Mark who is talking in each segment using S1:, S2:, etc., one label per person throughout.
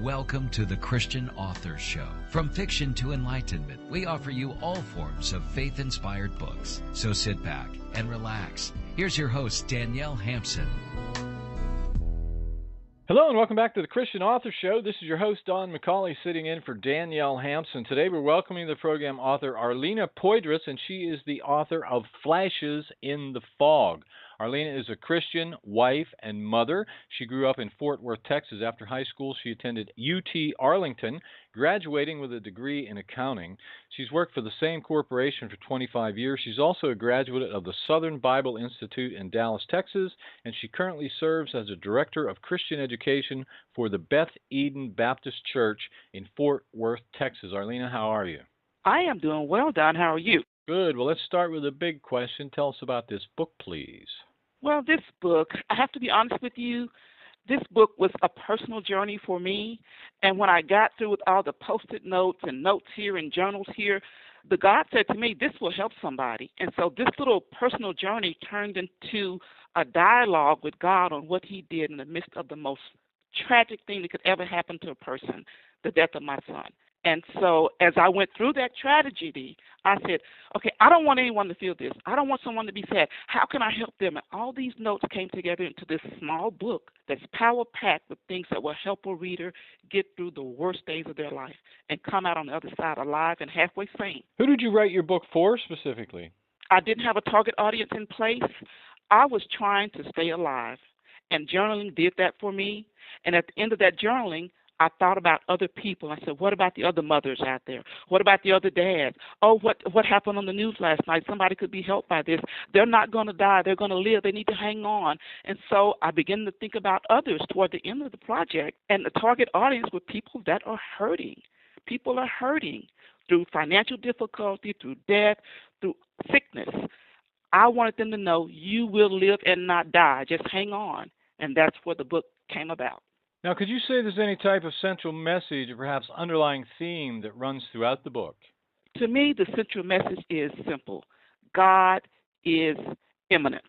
S1: Welcome to the Christian Authors Show. From fiction to enlightenment, we offer you all forms of faith-inspired books. So sit back and relax. Here's your host, Danielle Hampson.
S2: Hello and welcome back to the Christian Author Show. This is your host, Don McCauley, sitting in for Danielle Hampson. Today we're welcoming the program author Arlena Poydras, and she is the author of Flashes in the Fog. Arlena is a Christian, wife, and mother. She grew up in Fort Worth, Texas. After high school, she attended UT Arlington, graduating with a degree in accounting. She's worked for the same corporation for 25 years. She's also a graduate of the Southern Bible Institute in Dallas, Texas, and she currently serves as a director of Christian education for the Beth Eden Baptist Church in Fort Worth, Texas. Arlena, how are you?
S3: I am doing well, Don. How are you?
S2: Good. Well, let's start with a big question. Tell us about this book, please.
S3: Well, this book, I have to be honest with you, this book was a personal journey for me. And when I got through with all the Post-it notes and notes here and journals here, the God said to me, this will help somebody. And so this little personal journey turned into a dialogue with God on what he did in the midst of the most tragic thing that could ever happen to a person, the death of my son. And so as I went through that tragedy, I said, okay, I don't want anyone to feel this. I don't want someone to be sad. How can I help them? And all these notes came together into this small book that's power-packed with things that will help a reader get through the worst days of their life and come out on the other side alive and halfway sane.
S2: Who did you write your book for specifically?
S3: I didn't have a target audience in place. I was trying to stay alive, and journaling did that for me. And at the end of that journaling, I thought about other people. I said, what about the other mothers out there? What about the other dads? Oh, what happened on the news last night? Somebody could be helped by this. They're not going to die. They're going to live. They need to hang on. And so I began to think about others toward the end of the project. And the target audience were people that are hurting. People are hurting through financial difficulty, through death, through sickness. I wanted them to know you will live and not die. Just hang on. And that's where the book came about.
S2: Now, could you say there's any type of central message or perhaps underlying theme that runs throughout the book?
S3: To me, the central message is simple. God is immanent.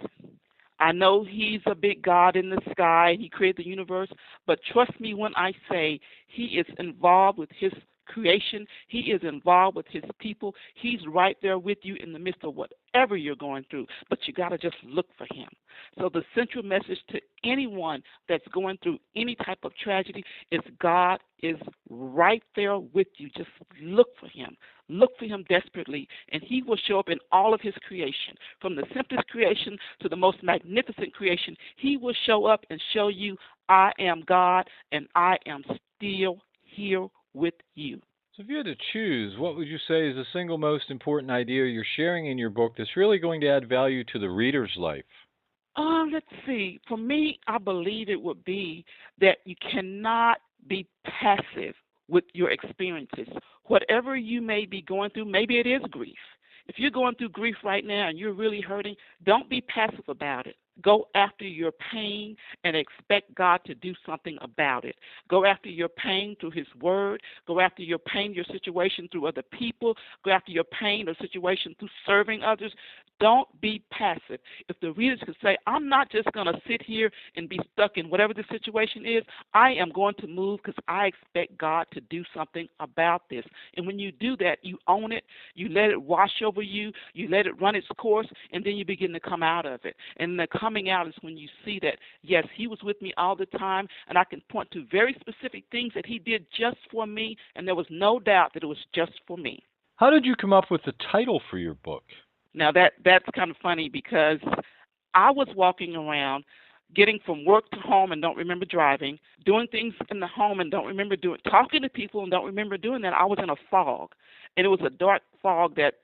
S3: I know he's a big God in the sky, and he created the universe, but trust me when I say he is involved with his creation. He is involved with his people. He's right there with you in the midst of whatever you're going through, but you got to just look for him. So the central message to anyone that's going through any type of tragedy is God is right there with you. Just look for him. Look for him desperately, and he will show up in all of his creation. From the simplest creation to the most magnificent creation, he will show up and show you, I am God, and I am still here with you.
S2: So if you had to choose, what would you say is the single most important idea you're sharing in your book that's really going to add value to the reader's life?
S3: Let's see. For me, I believe it would be that you cannot be passive with your experiences. Whatever you may be going through, maybe it is grief. If you're going through grief right now and you're really hurting, don't be passive about it. Go after your pain and expect God to do something about it. Go after your pain through his word. Go after your pain, your situation through other people. Go after your pain or situation through serving others. Don't be passive. If the readers could say, I'm not just going to sit here and be stuck in whatever the situation is. I am going to move because I expect God to do something about this. And when you do that, you own it. You let it wash over you. You let it run its course, and then you begin to come out of it. And the coming out is when you see that, yes, he was with me all the time, and I can point to very specific things that he did just for me, and there was no doubt that it was just for me.
S2: How did you come up with the title for your book?
S3: Now, that's kind of funny because I was walking around getting from work to home and don't remember driving, doing things in the home and don't remember doing, talking to people and don't remember doing that. I was in a fog, and it was a dark fog that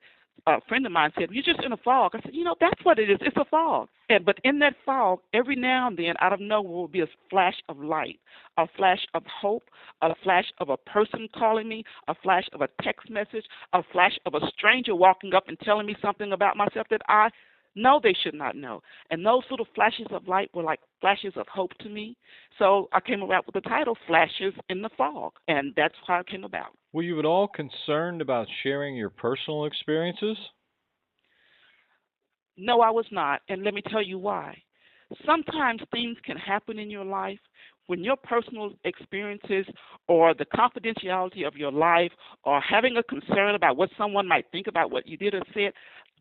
S3: a friend of mine said, you're just in a fog. I said, that's what it is. It's a fog. But in that fog, every now and then, out of nowhere will be a flash of light, a flash of hope, a flash of a person calling me, a flash of a text message, a flash of a stranger walking up and telling me something about myself that I know they should not know. And those little flashes of light were like flashes of hope to me. So I came about with the title, Flashes in the Fog, and that's how it came about.
S2: Were you at all concerned about sharing your personal experiences?
S3: No, I was not, and let me tell you why. Sometimes things can happen in your life when your personal experiences or the confidentiality of your life or having a concern about what someone might think about what you did or said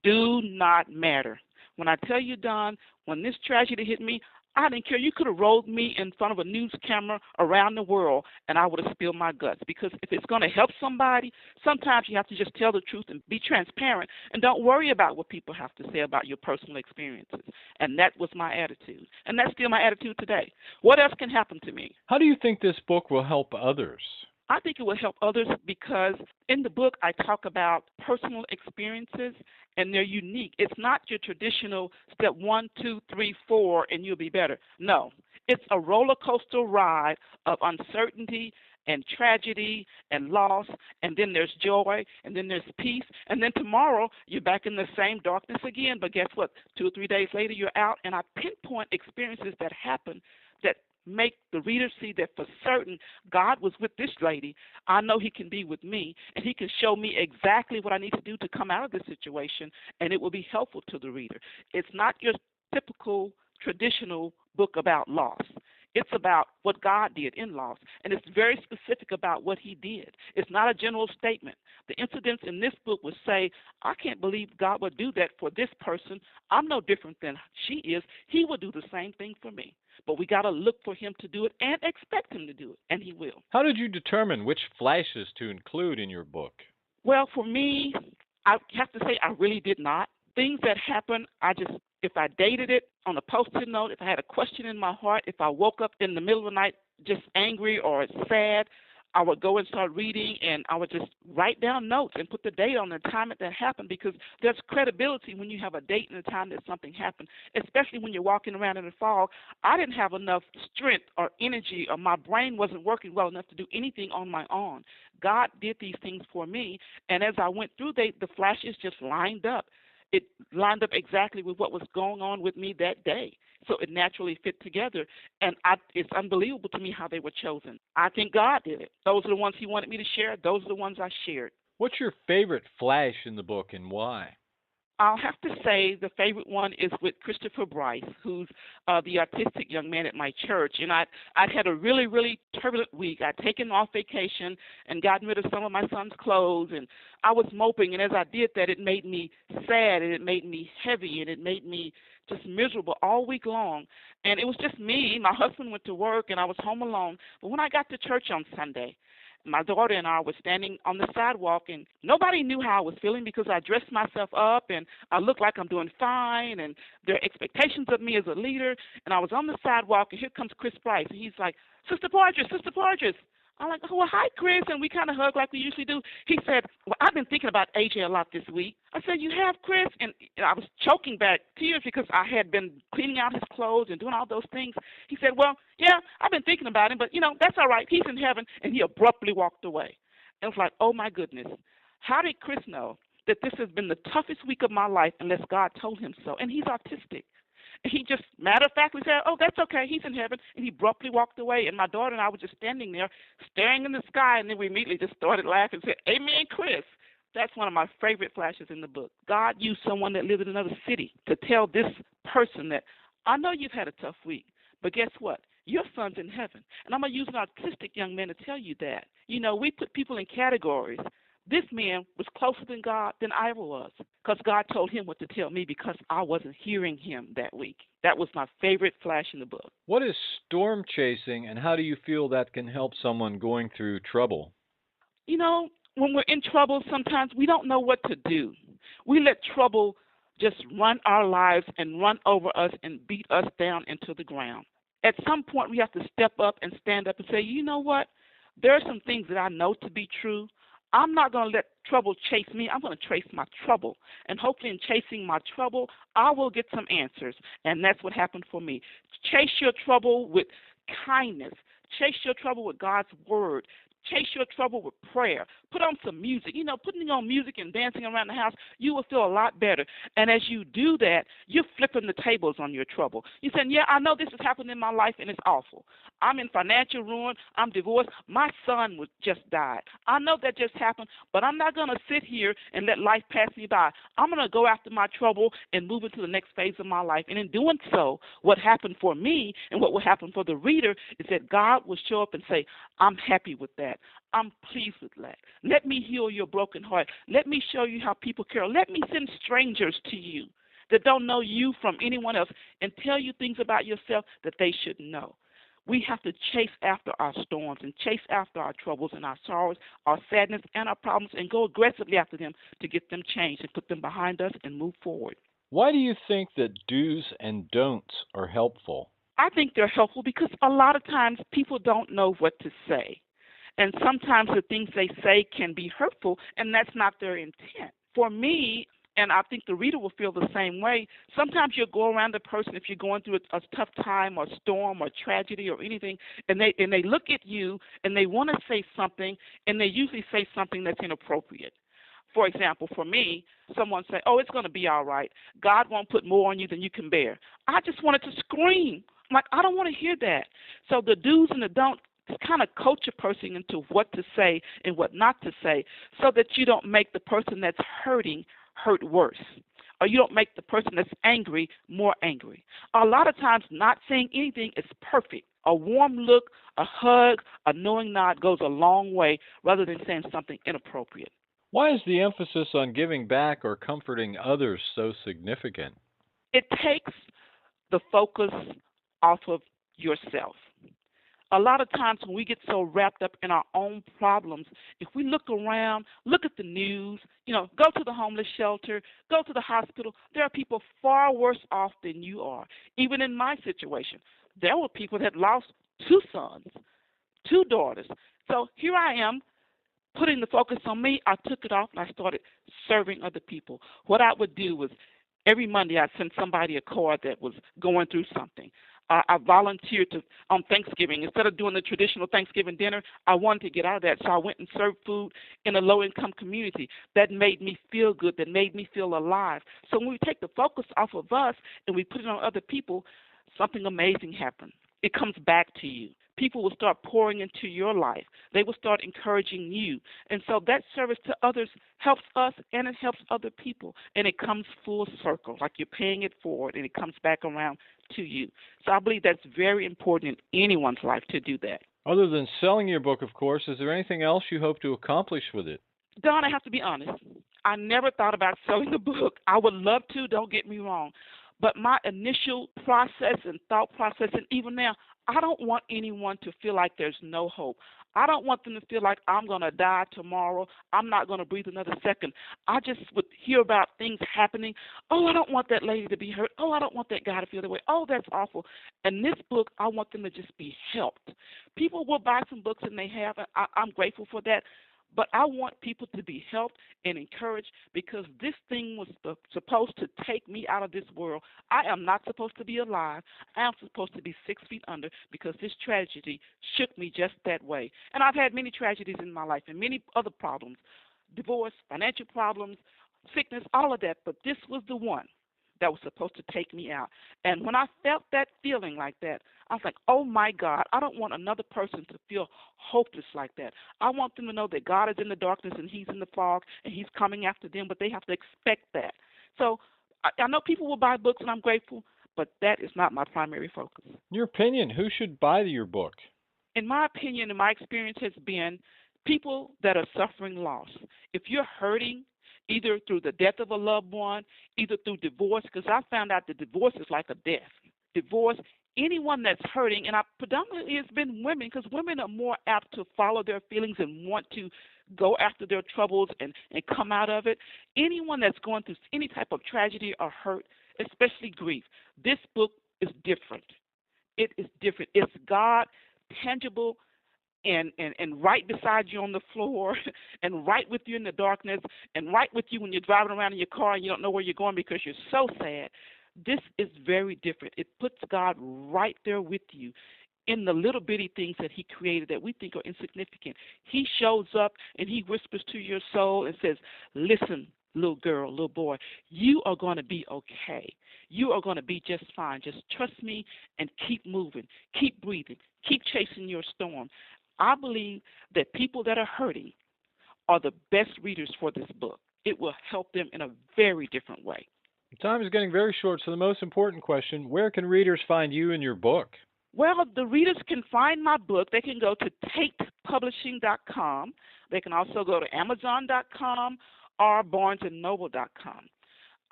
S3: do not matter. When I tell you, Don, when this tragedy hit me, I didn't care. You could have rolled me in front of a news camera around the world, and I would have spilled my guts. Because if it's going to help somebody, sometimes you have to just tell the truth and be transparent, and don't worry about what people have to say about your personal experiences. And that was my attitude. And that's still my attitude today. What else can happen to me?
S2: How do you think this book will help others?
S3: I think it will help others because in the book I talk about personal experiences, and they're unique. It's not your traditional step 1, 2, 3, 4, and you'll be better. No, it's a roller coaster ride of uncertainty and tragedy and loss, and then there's joy, and then there's peace, and then tomorrow you're back in the same darkness again. But guess what? 2 or 3 days later you're out, and I pinpoint experiences that happen that make the reader see that for certain God was with this lady. I know he can be with me, and he can show me exactly what I need to do to come out of this situation, and it will be helpful to the reader. It's not your typical traditional book about loss. It's about what God did in loss, and it's very specific about what he did. It's not a general statement. The incidents in this book would say, I can't believe God would do that for this person. I'm no different than she is. He would do the same thing for me. But we got to look for him to do it and expect him to do it, and he will.
S2: How did you determine which flashes to include in your book?
S3: Well, for me, I have to say I really did not. Things that happen, if I dated it on a Post-it note, if I had a question in my heart, if I woke up in the middle of the night just angry or sad, I would go and start reading, and I would just write down notes and put the date on the time that happened, because there's credibility when you have a date and the time that something happened, especially when you're walking around in the fog. I didn't have enough strength or energy, or my brain wasn't working well enough to do anything on my own. God did these things for me, and as I went through, the flashes just lined up. It lined up exactly with what was going on with me that day. So it naturally fit together. And it's unbelievable to me how they were chosen. I think God did it. Those are the ones he wanted me to share. Those are the ones I shared.
S2: What's your favorite flash in the book, and why?
S3: I'll have to say the favorite one is with Christopher Bryce, who's the autistic young man at my church. And I'd had a really, really turbulent week. I'd taken off vacation and gotten rid of some of my son's clothes, and I was moping. And as I did that, it made me sad, and it made me heavy, and it made me just miserable all week long. And it was just me. My husband went to work, and I was home alone. But when I got to church on Sunday, my daughter and I were standing on the sidewalk, and nobody knew how I was feeling because I dressed myself up and I looked like I'm doing fine, and there are expectations of me as a leader. And I was on the sidewalk, and here comes Chris Bryce, and he's like, Sister Poydras, Sister Poydras. I'm like, oh, well, hi, Chris, and we kind of hug like we usually do. He said, well, I've been thinking about AJ a lot this week. I said, you have, Chris? And I was choking back tears because I had been cleaning out his clothes and doing all those things. He said, well, yeah, I've been thinking about him, but, that's all right. He's in heaven. And he abruptly walked away. And it was like, oh, my goodness. How did Chris know that this has been the toughest week of my life unless God told him so? And he's autistic. And he just matter-of-factly said, oh, that's okay, he's in heaven. And he abruptly walked away. And my daughter and I were just standing there staring in the sky, and then we immediately just started laughing and said, amen, Chris. That's one of my favorite flashes in the book. God used someone that lived in another city to tell this person that, I know you've had a tough week, but guess what? Your son's in heaven. And I'm going to use an autistic young man to tell you that. We put people in categories. This man was closer than God than I ever was, because God told him what to tell me because I wasn't hearing him that week. That was my favorite flash in the book.
S2: What is storm chasing, and how do you feel that can help someone going through trouble?
S3: When we're in trouble, sometimes we don't know what to do. We let trouble just run our lives and run over us and beat us down into the ground. At some point, we have to step up and stand up and say, you know what? There are some things that I know to be true. I'm not going to let trouble chase me. I'm going to chase my trouble. And hopefully in chasing my trouble, I will get some answers. And that's what happened for me. Chase your trouble with kindness. Chase your trouble with God's word. chase your trouble with prayer. Put on some music. Putting on music and dancing around the house, you will feel a lot better. And as you do that, you're flipping the tables on your trouble. You're saying, yeah, I know this has happened in my life and it's awful. I'm in financial ruin. I'm divorced. My son just died. I know that just happened, but I'm not going to sit here and let life pass me by. I'm going to go after my trouble and move into the next phase of my life. And in doing so, what happened for me and what will happen for the reader is that God will show up and say, I'm happy with that. I'm pleased with that. Let me heal your broken heart. Let me show you how people care. Let me send strangers to you that don't know you from anyone else and tell you things about yourself that they should know. We have to chase after our storms and chase after our troubles and our sorrows, our sadness and our problems, and go aggressively after them to get them changed and put them behind us and move forward.
S2: Why do you think that do's and don'ts are helpful?
S3: I think they're helpful because a lot of times people don't know what to say. And sometimes the things they say can be hurtful, and that's not their intent. For me, and I think the reader will feel the same way, sometimes you'll go around a person if you're going through a tough time or storm or tragedy or anything, and they look at you and they want to say something, and they usually say something that's inappropriate. For example, for me, someone say, oh, it's going to be all right. God won't put more on you than you can bear. I just wanted to scream. I'm like, I don't want to hear that. So the do's and the don'ts kind of coach a person into what to say and what not to say so that you don't make the person that's hurting hurt worse, or you don't make the person that's angry more angry. A lot of times not saying anything is perfect. A warm look, a hug, a knowing nod goes a long way rather than saying something inappropriate.
S2: Why is the emphasis on giving back or comforting others so significant?
S3: It takes the focus off of yourself. A lot of times when we get so wrapped up in our own problems, if we look around, look at the news, go to the homeless shelter, go to the hospital, there are people far worse off than you are. Even in my situation, there were people that lost 2 sons, 2 daughters. So here I am, putting the focus on me. I took it off and I started serving other people. What I would do was every Monday I'd send somebody a card that was going through something. I volunteered on Thanksgiving. Instead of doing the traditional Thanksgiving dinner, I wanted to get out of that, so I went and served food in a low-income community. That made me feel good, that made me feel alive. So when we take the focus off of us and we put it on other people, something amazing happens. It comes back to you. People will start pouring into your life. They will start encouraging you. And so that service to others helps us and it helps other people. And it comes full circle, like you're paying it forward, and it comes back around to you. So I believe that's very important in anyone's life to do that.
S2: Other than selling your book, of course, is there anything else you hope to accomplish with it?
S3: Don, I have to be honest. I never thought about selling the book. I would love to, don't get me wrong. But my initial process and thought process, and even now, I don't want anyone to feel like there's no hope. I don't want them to feel like I'm going to die tomorrow. I'm not going to breathe another second. I just would hear about things happening. Oh, I don't want that lady to be hurt. Oh, I don't want that guy to feel that way. Oh, that's awful. And this book, I want them to just be helped. People will buy some books, and they have, and I'm grateful for that. But I want people to be helped and encouraged because this thing was supposed to take me out of this world. I am not supposed to be alive. I am supposed to be 6 feet under because this tragedy shook me just that way. And I've had many tragedies in my life and many other problems, divorce, financial problems, sickness, all of that. But this was the one that was supposed to take me out. And when I felt that feeling like that, I was like, oh, my God, I don't want another person to feel hopeless like that. I want them to know that God is in the darkness and he's in the fog and he's coming after them, but they have to expect that. So I know people will buy books, and I'm grateful, but that is not my primary focus.
S2: In your opinion, who should buy your book?
S3: In my opinion, and my experience has been people that are suffering loss. If you're hurting, either through the death of a loved one, either through divorce, because I found out that divorce is like a death. Divorce, anyone that's hurting, and predominantly it's been women, because women are more apt to follow their feelings and want to go after their troubles and come out of it. Anyone that's going through any type of tragedy or hurt, especially grief, this book is different. It is different. It's God, tangible, and right beside you on the floor, and right with you in the darkness, and right with you when you're driving around in your car and you don't know where you're going because you're so sad. This is very different. It puts God right there with you. in the little bitty things that he created that we think are insignificant. He shows up and he whispers to your soul and says, listen, little girl, little boy, you are going to be okay. You are going to be just fine. Just trust me and keep moving, keep breathing, keep chasing your storm. I believe that people that are hurting are the best readers for this book. It will help them in a very different way.
S2: Time is getting very short, so the most important question, where can readers find you and your book?
S3: Well, the readers can find my book. They can go to tatepublishing.com. They can also go to amazon.com or barnesandnoble.com.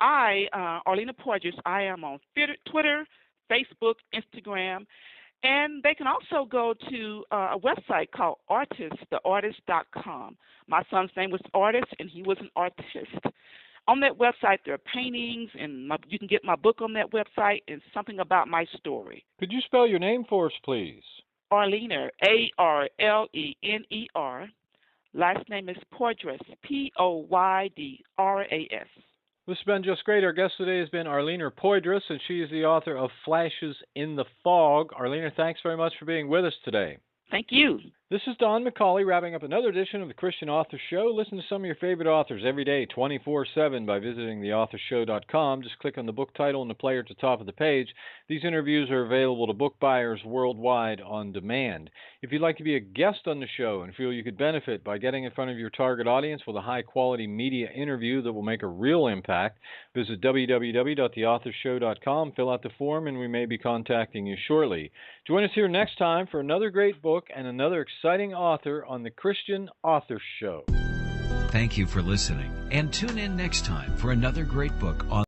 S3: I, Arlena Poydras, I am on Twitter, Facebook, Instagram, and they can also go to a website called theartist.com. My son's name was Artist, and he was an artist. On that website, there are paintings, and you can get my book on that website and something about my story.
S2: Could you spell your name for us, please?
S3: Arlena, Arlener. Last name is Poydras, Poydras.
S2: This has been just great. Our guest today has been Arlena Poydras, and she is the author of Flashes in the Fog. Arlena, thanks very much for being with us today.
S3: Thank you.
S2: This is Don McCauley wrapping up another edition of the Christian Author Show. Listen to some of your favorite authors every day, 24/7, by visiting theauthorshow.com. Just click on the book title in the player at the top of the page. These interviews are available to book buyers worldwide on demand. If you'd like to be a guest on the show and feel you could benefit by getting in front of your target audience with a high-quality media interview that will make a real impact, visit www.theauthorshow.com, fill out the form, and we may be contacting you shortly. Join us here next time for another great book and another exciting author on the Christian Author Show.
S1: Thank you for listening, and tune in next time for another great book on